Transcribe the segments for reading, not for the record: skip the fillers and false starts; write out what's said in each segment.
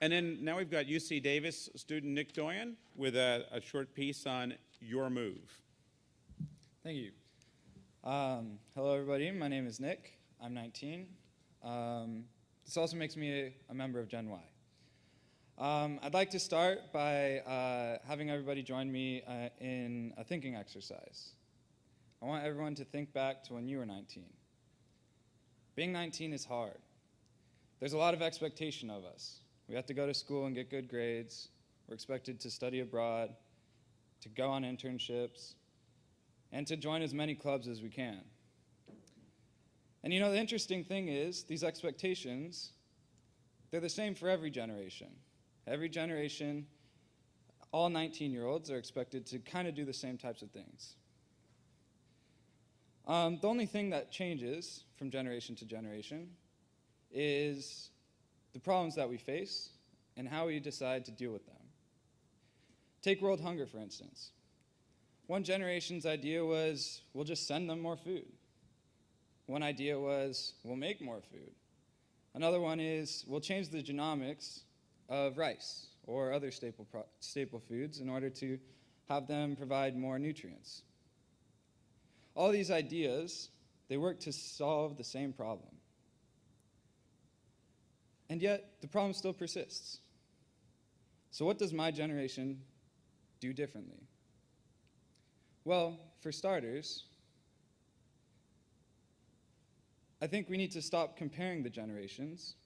And then now we've got UC Davis student Nick Doyen with a short piece on your move. Thank you. Hello, everybody. My name is Nick. I'm 19. This also makes me a member of Gen Y. I'd like to start by having everybody join me in a thinking exercise. I want everyone to think back to when you were 19. Being 19 is hard. There's a lot of expectation of us. We have to go to school and get good grades. We're expected to study abroad, to go on internships, and to join as many clubs as we can. And you know, the interesting thing is, these expectations, they're the same for every generation. Every generation, all 19-year-olds are expected to kind of do the same types of things. The only thing that changes from generation to generation is the problems that we face and how we decide to deal with them. Take world hunger, for instance. One generation's idea was, we'll just send them more food. One idea was, we'll make more food. Another one is, we'll change the genomics of rice or other staple foods in order to have them provide more nutrients. All these ideas, they work to solve the same problem. And yet, the problem still persists. So what does my generation do differently? Well, for starters, I think we need to stop comparing the generations,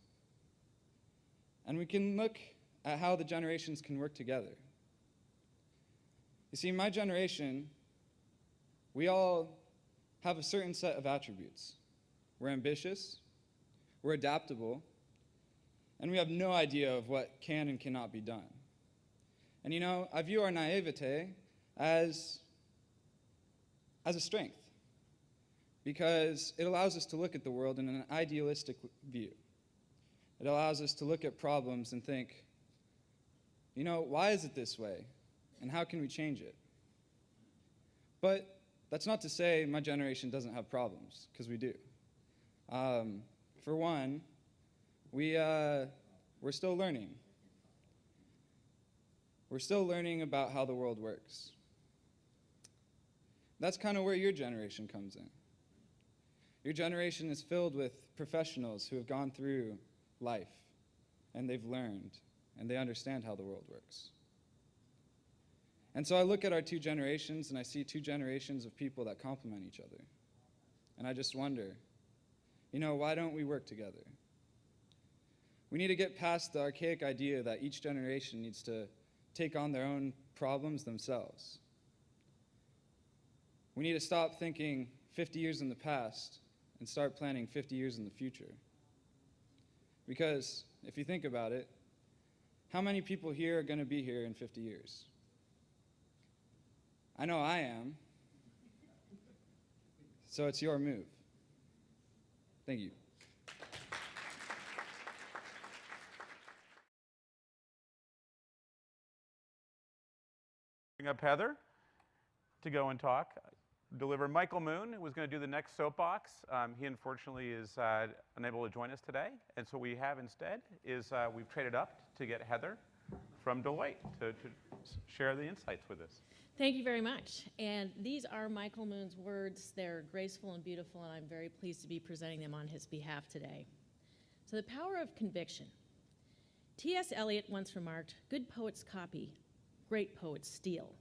and we can look at how the generations can work together. You see, my generation, we all have a certain set of attributes. We're ambitious, we're adaptable, and we have no idea of what can and cannot be done. And you know, I view our naivete as a strength, because it allows us to look at the world in an idealistic view. It allows us to look at problems and think, you know, why is it this way? And how can we change it? But that's not to say my generation doesn't have problems, because we do. For one, we're still learning. We're still learning about how the world works. That's kind of where your generation comes in. Your generation is filled with professionals who have gone through life, and they've learned, and they understand how the world works. And so I look at our two generations, and I see two generations of people that complement each other. And I just wonder, you know, why don't we work together? We need to get past the archaic idea that each generation needs to take on their own problems themselves. We need to stop thinking 50 years in the past and start planning 50 years in the future. Because if you think about it, how many people here are going to be here in 50 years? I know I am. So it's your move. Thank you. Bring up Heather to go and talk. Deliver Michael Moon, who was going to do the next soapbox. He unfortunately is unable to join us today. And so what we have instead is we've traded up to get Heather from Deloitte to share the insights with us. Thank you very much. And these are Michael Moon's words. They're graceful and beautiful, and I'm very pleased to be presenting them on his behalf today. So the power of conviction. T.S. Eliot once remarked, "Good poets copy, great poets steal."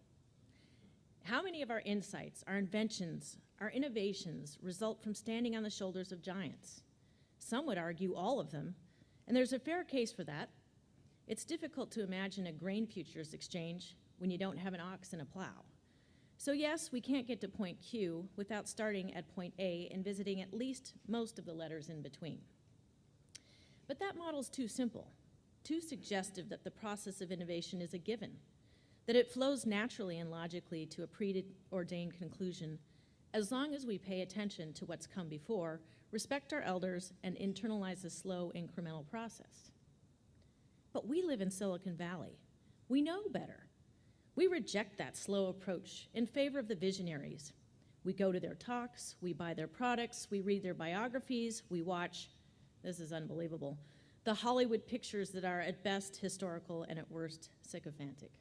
How many of our insights, our inventions, our innovations result from standing on the shoulders of giants? Some would argue all of them, and there's a fair case for that. It's difficult to imagine a grain futures exchange when you don't have an ox and a plow. So yes, we can't get to point Q without starting at point A and visiting at least most of the letters in between. But that model's too simple, too suggestive that the process of innovation is a given, that it flows naturally and logically to a preordained conclusion as long as we pay attention to what's come before, respect our elders, and internalize the slow incremental process. But we live in Silicon Valley. We know better. We reject that slow approach in favor of the visionaries. We go to their talks, we buy their products, we read their biographies, we watch, this is unbelievable, the Hollywood pictures that are at best historical and at worst sycophantic.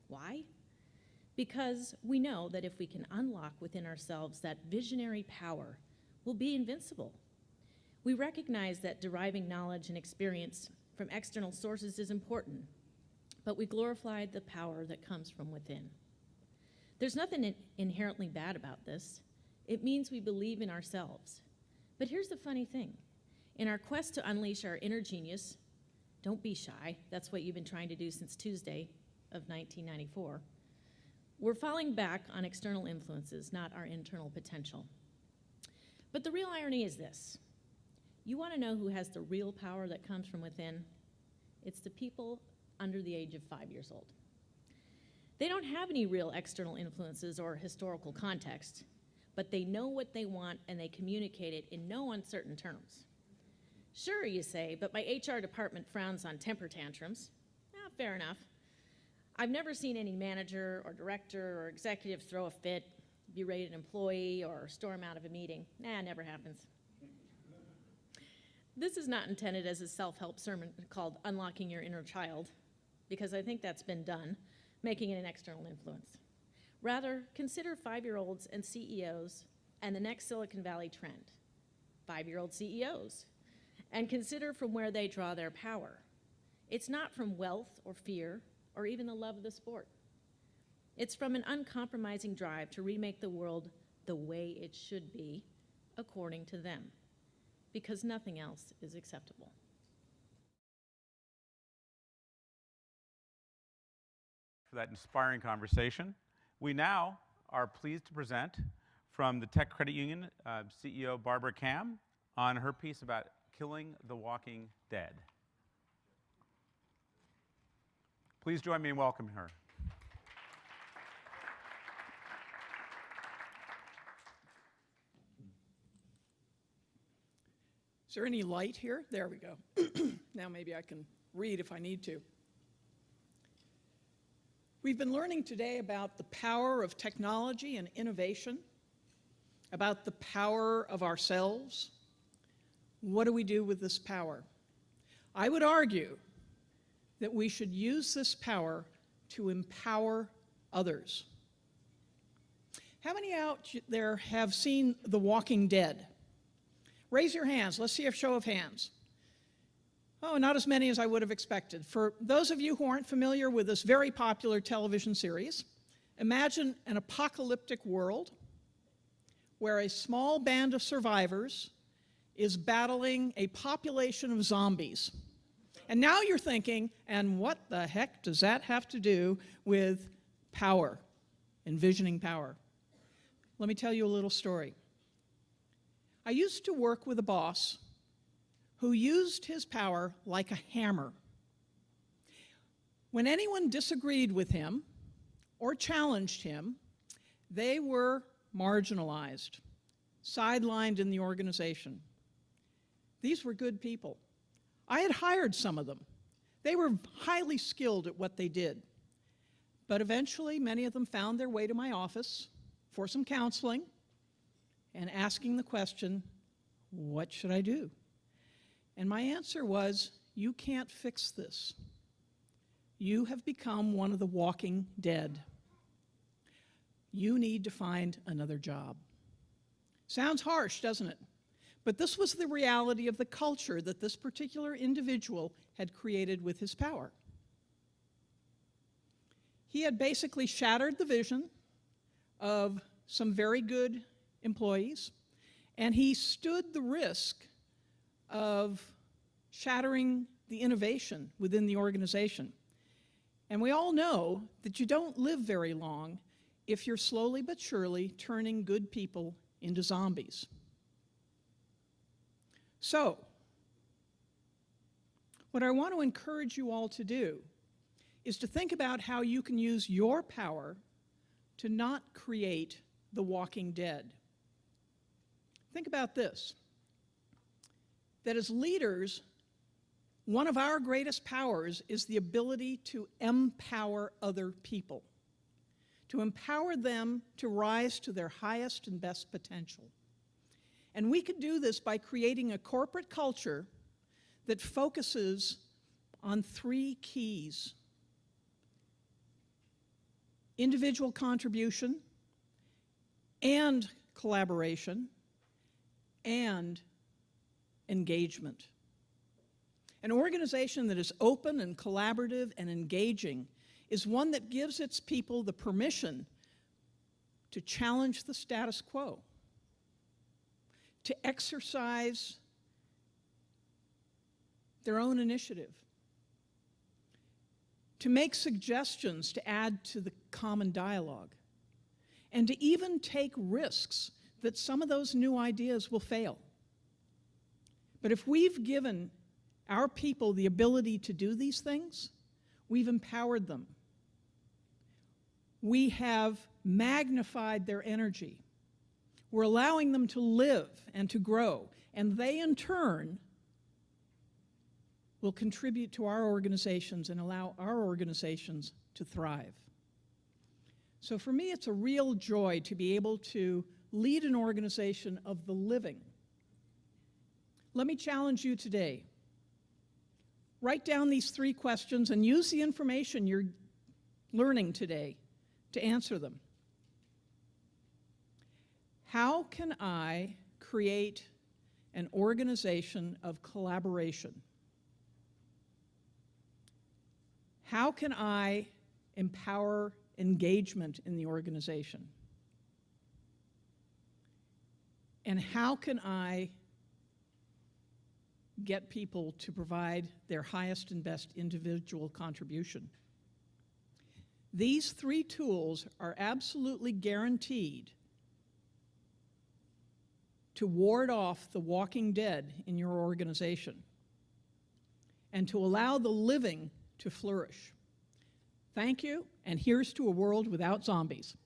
Why? Because we know that if we can unlock within ourselves that visionary power, we'll be invincible. We recognize that deriving knowledge and experience from external sources is important, but we glorify the power that comes from within. There's nothing inherently bad about this. It means we believe in ourselves. But here's the funny thing. In our quest to unleash our inner genius, don't be shy, that's what you've been trying to do since Tuesday of 1994, we're falling back on external influences, not our internal potential. But the real irony is this. You want to know who has the real power that comes from within? It's the people under the age of 5 years old. They don't have any real external influences or historical context, but they know what they want and they communicate it in no uncertain terms. Sure, you say, but my HR department frowns on temper tantrums. Fair enough. I've never seen any manager or director or executive throw a fit, berate an employee, or storm out of a meeting. Never happens. This is not intended as a self-help sermon called Unlocking Your Inner Child, because I think that's been done, making it an external influence. Rather, consider 5-year-olds and CEOs and the next Silicon Valley trend, 5-year-old CEOs, and consider from where they draw their power. It's not from wealth or fear or even the love of the sport. It's from an uncompromising drive to remake the world the way it should be, according to them, because nothing else is acceptable. For that inspiring conversation. We now are pleased to present from the Tech Credit Union CEO Barbara Kamm on her piece about killing the walking dead. Please join me in welcoming her. Is there any light here? There we go. Now maybe I can read if I need to. We've been learning today about the power of technology and innovation, about the power of ourselves. What do we do with this power? I would argue that we should use this power to empower others. How many out there have seen The Walking Dead? Raise your hands. Let's see a show of hands. Oh, not as many as I would have expected. For those of you who aren't familiar with this very popular television series, imagine an apocalyptic world where a small band of survivors is battling a population of zombies. And now you're thinking, and what the heck does that have to do with power, envisioning power? Let me tell you a little story. I used to work with a boss who used his power like a hammer. When anyone disagreed with him or challenged him, they were marginalized, sidelined in the organization. These were good people. I had hired some of them. They were highly skilled at what they did. But eventually, many of them found their way to my office for some counseling and asking the question, what should I do? And my answer was, you can't fix this. You have become one of the walking dead. You need to find another job. Sounds harsh, doesn't it? But this was the reality of the culture that this particular individual had created with his power. He had basically shattered the vision of some very good employees, and he stood the risk of shattering the innovation within the organization. And we all know that you don't live very long if you're slowly but surely turning good people into zombies. So, what I want to encourage you all to do is to think about how you can use your power to not create the walking dead. Think about this, that as leaders, one of our greatest powers is the ability to empower other people, to empower them to rise to their highest and best potential. And we could do this by creating a corporate culture that focuses on 3 keys: individual contribution and collaboration and engagement. An organization that is open and collaborative and engaging is one that gives its people the permission to challenge the status quo, to exercise their own initiative, to make suggestions to add to the common dialogue, and to even take risks that some of those new ideas will fail. But if we've given our people the ability to do these things, we've empowered them. We have magnified their energy. We're allowing them to live and to grow, and they in turn will contribute to our organizations and allow our organizations to thrive. So for me, it's a real joy to be able to lead an organization of the living. Let me challenge you today. Write down these 3 questions and use the information you're learning today to answer them. How can I create an organization of collaboration? How can I empower engagement in the organization? And how can I get people to provide their highest and best individual contribution? These 3 tools are absolutely guaranteed to ward off the walking dead in your organization and to allow the living to flourish. Thank you, and here's to a world without zombies.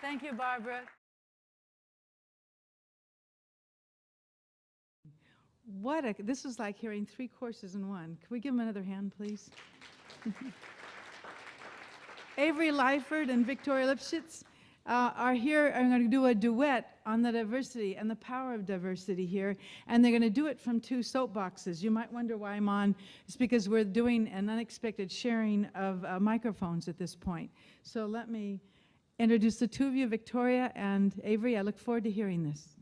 Thank you, Barbara. This is like hearing 3 courses in one. Can we give them another hand, please? Avery, Lyford, and Victoria Livschitz are here and going to do a duet on the diversity and the power of diversity here, and they're going to do it from 2 soapboxes. You might wonder why I'm on. It's because we're doing an unexpected sharing of microphones at this point. So let me introduce the 2 of you, Victoria and Avery. I look forward to hearing this.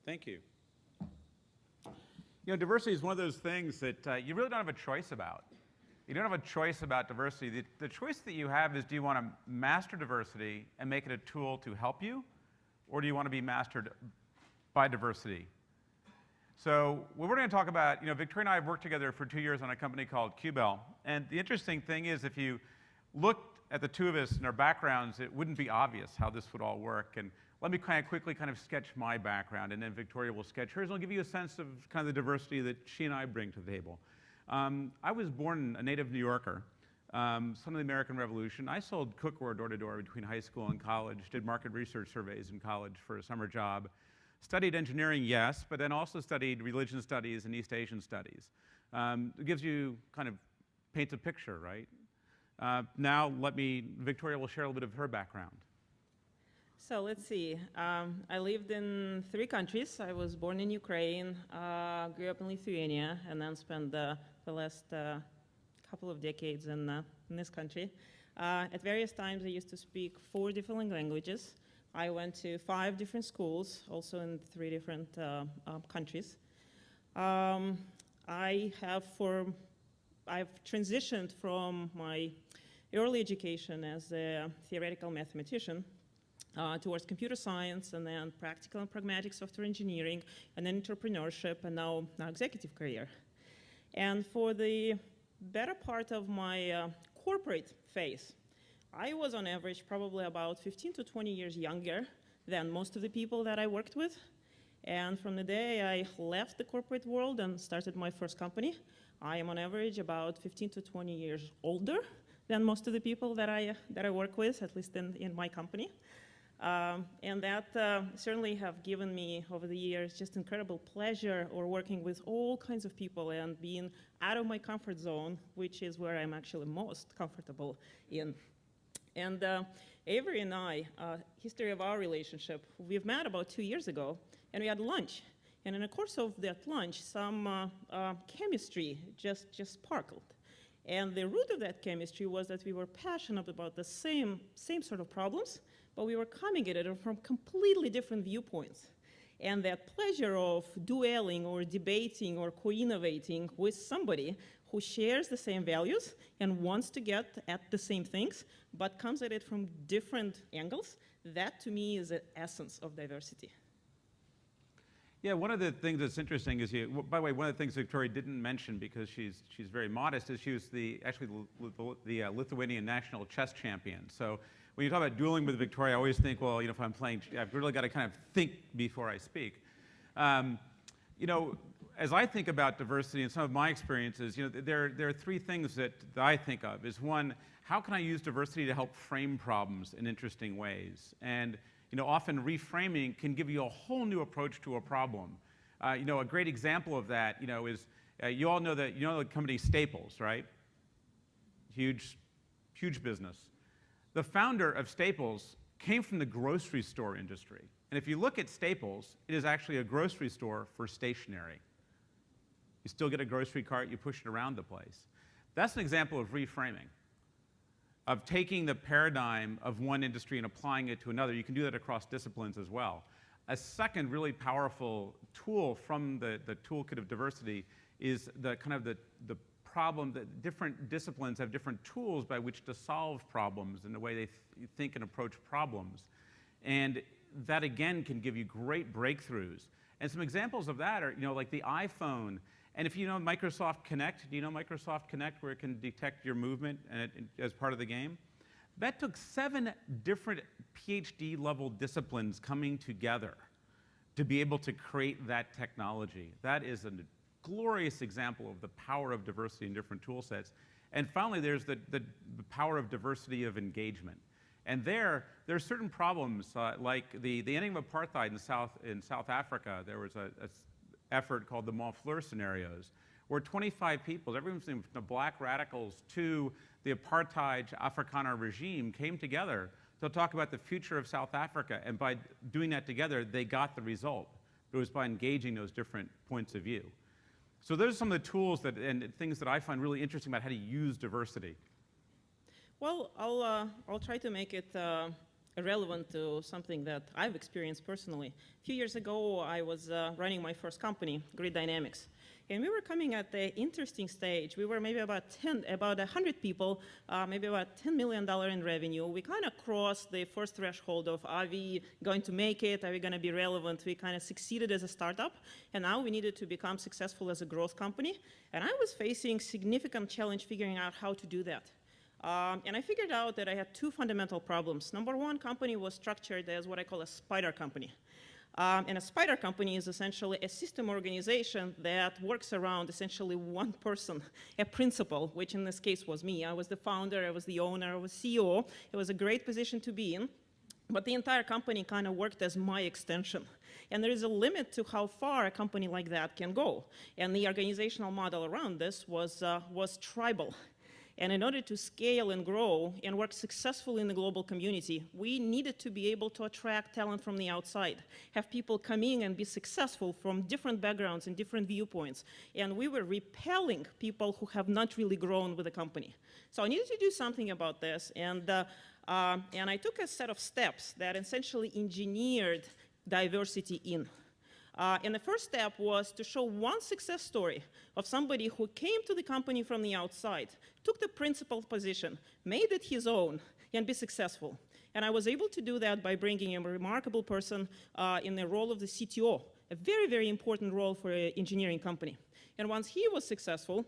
Thank you. You know, diversity is one of those things that you really don't have a choice about. You don't have a choice about diversity. The choice that you have is, do you want to master diversity and make it a tool to help you, or do you want to be mastered by diversity? So what we're going to talk about, you know, Victoria and I have worked together for 2 years on a company called Qubell. And the interesting thing is, if you looked at the 2 of us and our backgrounds, it wouldn't be obvious how this would all work. And let me quickly sketch my background, and then Victoria will sketch hers, and I'll give you a sense of kind of the diversity that she and I bring to the table. I was born a native New Yorker, son of the American Revolution. I sold cookware door to door between high school and college, did market research surveys in college for a summer job, studied engineering, yes, but then also studied religion studies and East Asian studies. It gives you paints a picture, right? Now Victoria will share a little bit of her background. So let's see. I lived in 3 countries. I was born in Ukraine, grew up in Lithuania, and then spent the last couple of decades in this country. At various times, I used to speak 4 different languages. I went to 5 different schools, also in 3 different countries. I've transitioned from my early education as a theoretical mathematician towards computer science, and then practical and pragmatic software engineering, and then entrepreneurship, and now executive career. And for the better part of my corporate phase, I was on average probably about 15 to 20 years younger than most of the people that I worked with. And from the day I left the corporate world and started my first company, I am on average about 15 to 20 years older than most of the people that I work with, at least in my company. And that certainly have given me, over the years, just incredible pleasure or working with all kinds of people and being out of my comfort zone, which is where I'm actually most comfortable in And Avery and I, history of our relationship, we've met about 2 years ago, and we had lunch. And in the course of that lunch, some chemistry just sparkled. And the root of that chemistry was that we were passionate about the same sort of problems, but we were coming at it from completely different viewpoints. And that pleasure of dueling or debating or co-innovating with somebody who shares the same values and wants to get at the same things, but comes at it from different angles, that to me is the essence of diversity. Yeah, one of the things that's interesting is, by the way, one of the things Victoria didn't mention because she's very modest is she was actually the Lithuanian national chess champion. So when you talk about dueling with Victoria, I always think, well, if I'm playing, I've really got to kind of think before I speak. As I think about diversity and some of my experiences, there are three things that I think of. Is one, how can I use diversity to help frame problems in interesting ways? And often reframing can give you a whole new approach to a problem. A great example of that, is you all know the company Staples, right? Huge business. The founder of Staples came from the grocery store industry. And if you look at Staples, it is actually a grocery store for stationery. You still get a grocery cart, you push it around the place. That's an example of reframing, of taking the paradigm of one industry and applying it to another. You can do that across disciplines as well. A second really powerful tool from the toolkit of diversity is the problem that different disciplines have different tools by which to solve problems in the way they think and approach problems. And that, again, can give you great breakthroughs. And some examples of that are, like the iPhone. And if you know Microsoft Connect, do you know Microsoft Connect, where it can detect your movement as part of the game? That took 7 different PhD-level disciplines coming together to be able to create that technology. That is a glorious example of the power of diversity in different tool sets. And finally, there's the power of diversity of engagement. And there are certain problems, like the ending of apartheid in South Africa. There was an effort called the Montfleur scenarios, where 25 people, everyone from the black radicals to the apartheid Afrikaner regime, came together to talk about the future of South Africa. And by doing that together, they got the result. It was by engaging those different points of view. So those are some of the tools and things that I find really interesting about how to use diversity. Well, I'll try to make it relevant to something that I've experienced personally. A few years ago, I was running my first company, Grid Dynamics. And we were coming at the interesting stage. We were maybe about 100 people, maybe about $10 million in revenue. We kind of crossed the first threshold of, are we going to make it? Are we going to be relevant? We kind of succeeded as a startup. And now we needed to become successful as a growth company. And I was facing significant challenge figuring out how to do that. And I figured out that I had 2 fundamental problems. Number one, company was structured as what I call a spider company. And a spider company is essentially a system organization that works around essentially one person, a principal, which in this case was me. I was the founder, I was the owner, I was CEO. It was a great position to be in. But the entire company kind of worked as my extension. And there is a limit to how far a company like that can go. And the organizational model around this was tribal. And in order to scale and grow and work successfully in the global community, we needed to be able to attract talent from the outside, have people come in and be successful from different backgrounds and different viewpoints. And we were repelling people who have not really grown with the company. So I needed to do something about this. And I took a set of steps that essentially engineered diversity in. And the first step was to show one success story of somebody who came to the company from the outside, took the principal position, made it his own, and be successful. And I was able to do that by bringing a remarkable person in the role of the CTO, a very, very important role for an engineering company. And once he was successful,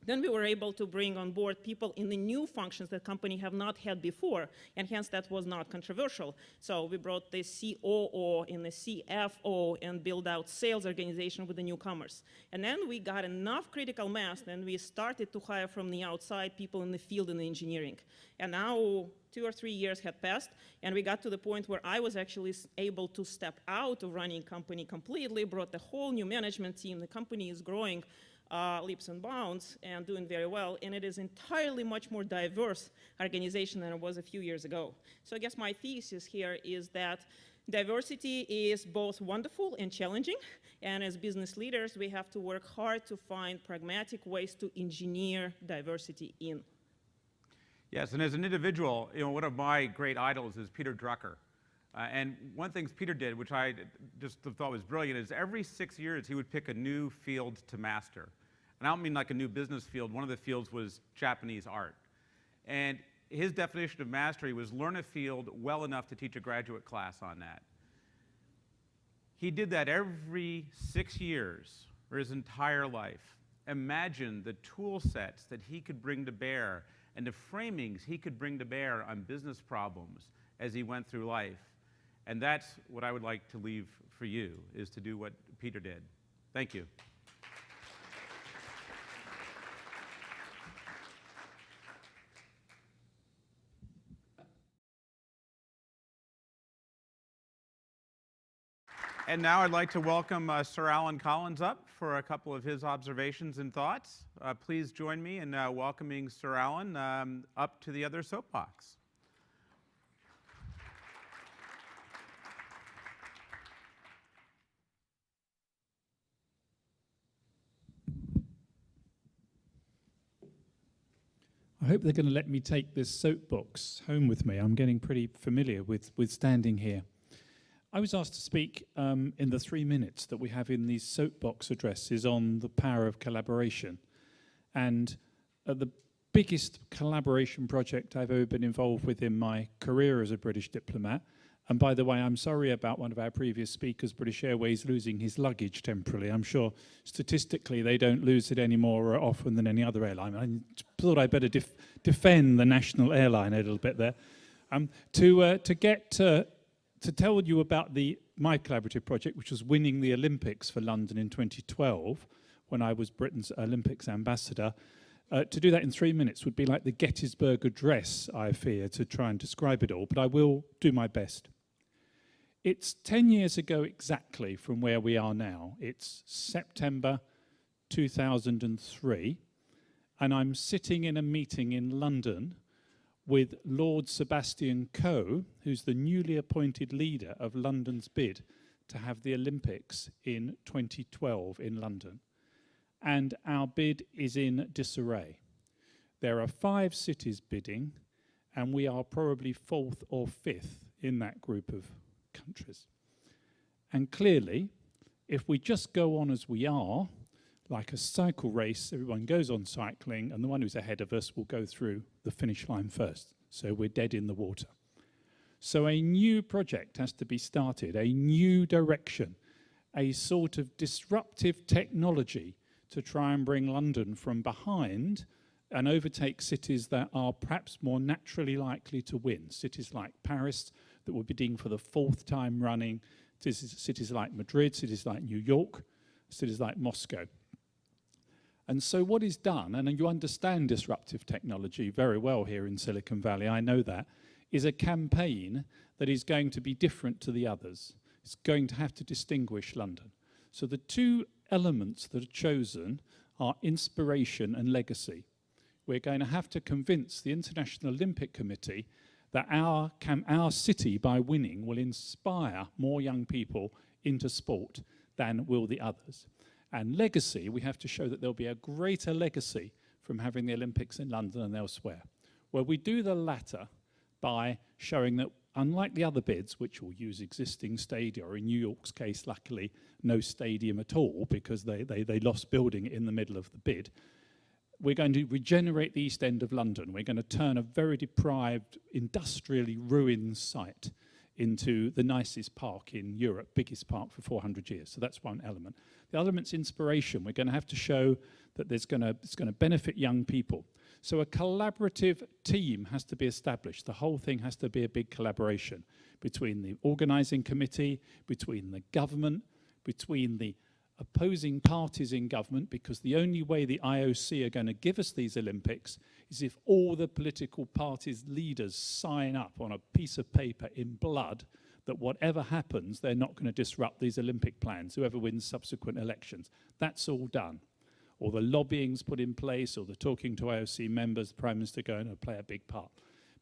then we were able to bring on board people in the new functions that company have not had before, and hence that was not controversial. So we brought the COO and the CFO and build out sales organization with the newcomers. And then we got enough critical mass, and we started to hire from the outside people in the field and the engineering. And now 2 or 3 years had passed, and we got to the point where I was actually able to step out of running company completely, brought the whole new management team. The company is growing leaps and bounds and doing very well, and it is entirely much more diverse organization than it was a few years ago. So I guess my thesis here is that diversity is both wonderful and challenging, and as business leaders, we have to work hard to find pragmatic ways to engineer diversity in. Yes, and as an individual, one of my great idols is Peter Drucker. And one thing Peter did, which I just thought was brilliant, is every 6 years he would pick a new field to master. And I don't mean like a new business field. One of the fields was Japanese art. And his definition of mastery was learn a field well enough to teach a graduate class on that. He did that every 6 years for his entire life. Imagine the tool sets that he could bring to bear and the framings he could bring to bear on business problems as he went through life. And that's what I would like to leave for you, is to do what Peter did. Thank you. And now I'd like to welcome Sir Alan Collins up for a couple of his observations and thoughts. Please join me in welcoming Sir Alan up to the other soapbox. I hope they're going to let me take this soapbox home with me. I'm getting pretty familiar with standing here. I was asked to speak in the 3 minutes that we have in these soapbox addresses on the power of collaboration. And the biggest collaboration project I've ever been involved with in my career as a British diplomat. And by the way, I'm sorry about one of our previous speakers, British Airways, losing his luggage temporarily. I'm sure statistically they don't lose it any more often than any other airline. I thought I'd better defend the national airline a little bit there. To tell you about my collaborative project, which was winning the Olympics for London in 2012, when I was Britain's Olympics ambassador. To do that in 3 minutes would be like the Gettysburg Address, I fear, to try and describe it all, but I will do my best. It's 10 years ago exactly from where we are now. It's September 2003, and I'm sitting in a meeting in London with Lord Sebastian Coe, who's the newly appointed leader of London's bid to have the Olympics in 2012 in London. And our bid is in disarray. There are 5 cities bidding, and we are probably 4th or 5th in that group of countries. And clearly, if we just go on as we are, like a cycle race, everyone goes on cycling, and the one who's ahead of us will go through the finish line first. So we're dead in the water. So a new project has to be started, a new direction, a sort of disruptive technology to try and bring London from behind and overtake cities that are perhaps more naturally likely to win. Cities like Paris, that were bidding for the 4th time running, cities like Madrid, cities like New York, cities like Moscow. And so what is done, and you understand disruptive technology very well here in Silicon Valley, I know that, is a campaign that is going to be different to the others. It's going to have to distinguish London. So the 2 elements that are chosen are inspiration and legacy. We're going to have to convince the International Olympic Committee that our city, by winning, will inspire more young people into sport than will the others. And legacy, we have to show that there'll be a greater legacy from having the Olympics in London and elsewhere. Well, we do the latter by showing that, unlike the other bids, which will use existing stadia, or in New York's case, luckily, no stadium at all, because they lost building it in the middle of the bid, we're going to regenerate the East End of London. We're going to turn a very deprived, industrially ruined site into the nicest park in Europe, biggest park for 400 years. So that's one element. The other element's inspiration. We're going to have to show that it's going to benefit young people. So a collaborative team has to be established. The whole thing has to be a big collaboration between the organising committee, between the government, between the opposing parties in government, because the only way the IOC are going to give us these Olympics is if all the political parties' leaders sign up on a piece of paper in blood that whatever happens, they're not going to disrupt these Olympic plans, whoever wins subsequent elections. That's all done. or the lobbying's put in place, or the talking to IOC members, the Prime Minister going to play a big part.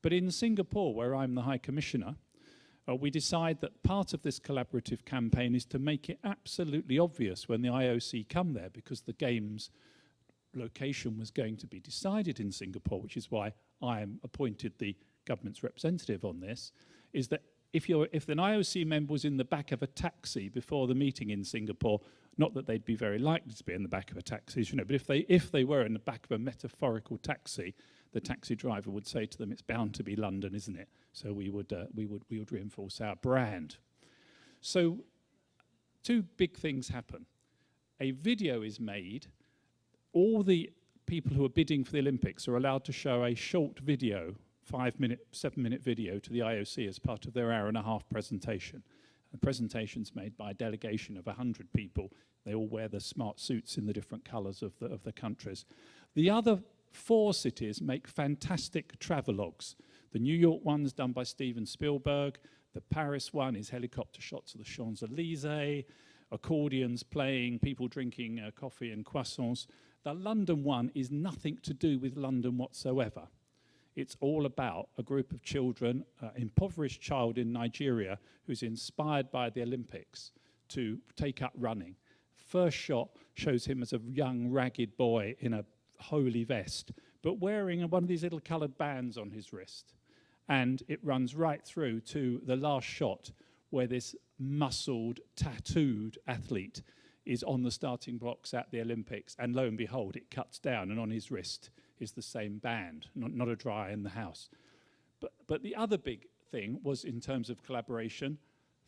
But in Singapore, where I'm the High Commissioner, we decide that part of this collaborative campaign is to make it absolutely obvious when the IOC come there, because the Games location was going to be decided in Singapore, which is why I am appointed the government's representative on this, is that if an IOC member was in the back of a taxi before the meeting in Singapore, not that they'd be very likely to be in the back of a taxi, you know, but if they were in the back of a metaphorical taxi, the taxi driver would say to them, "It's bound to be London, isn't it?" So we would reinforce our brand. So two big things happen. A video is made. All the people who are bidding for the Olympics are allowed to show a short video, 5-minute, 7-minute video to the IOC as part of their hour-and-a-half presentation. The presentation's made by a delegation of 100 people. They all wear the smart suits in the different colours of the countries. The other 4 cities make fantastic travelogues. The New York one's done by Steven Spielberg. The Paris one is helicopter shots of the Champs-Élysées, accordions playing, people drinking coffee and croissants. The London one is nothing to do with London whatsoever. It's all about a group of children, impoverished child in Nigeria, who's inspired by the Olympics to take up running. First shot shows him as a young, ragged boy in a holy vest, but wearing one of these little coloured bands on his wrist. And it runs right through to the last shot, where this muscled, tattooed athlete is on the starting blocks at the Olympics, and lo and behold, it cuts down, and on his wrist is the same band, not a dry in the house. But the other big thing was, in terms of collaboration,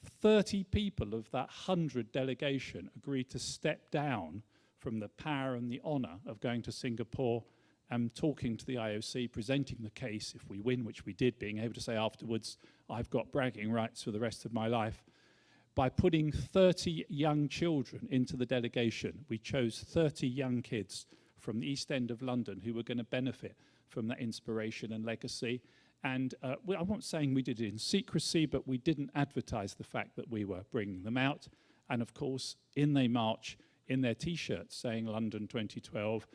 30 people of that 100 delegation agreed to step down from the power and the honour of going to Singapore and talking to the IOC, presenting the case if we win, which we did, being able to say afterwards, I've got bragging rights for the rest of my life. By putting 30 young children into the delegation, we chose 30 young kids from the East End of London who were going to benefit from that inspiration and legacy. And I'm not saying we did it in secrecy, but we didn't advertise the fact that we were bringing them out. And of course, in they march in their T-shirts saying London 2012.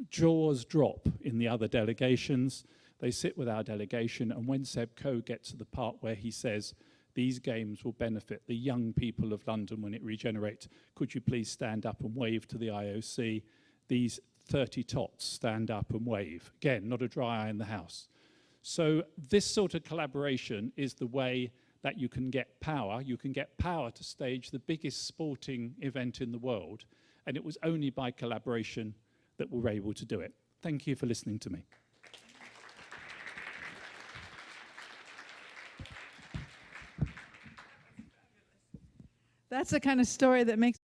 Jaws drop in the other delegations. They sit with our delegation, and when Seb Coe gets to the part where he says, these games will benefit the young people of London when it regenerates, could you please stand up and wave to the IOC? These 30 tots stand up and wave. Again, not a dry eye in the house. So this sort of collaboration is the way that you can get power. You can get power to stage the biggest sporting event in the world, and it was only by collaboration that we were able to do it. Thank you for listening to me. That's the kind of story that makes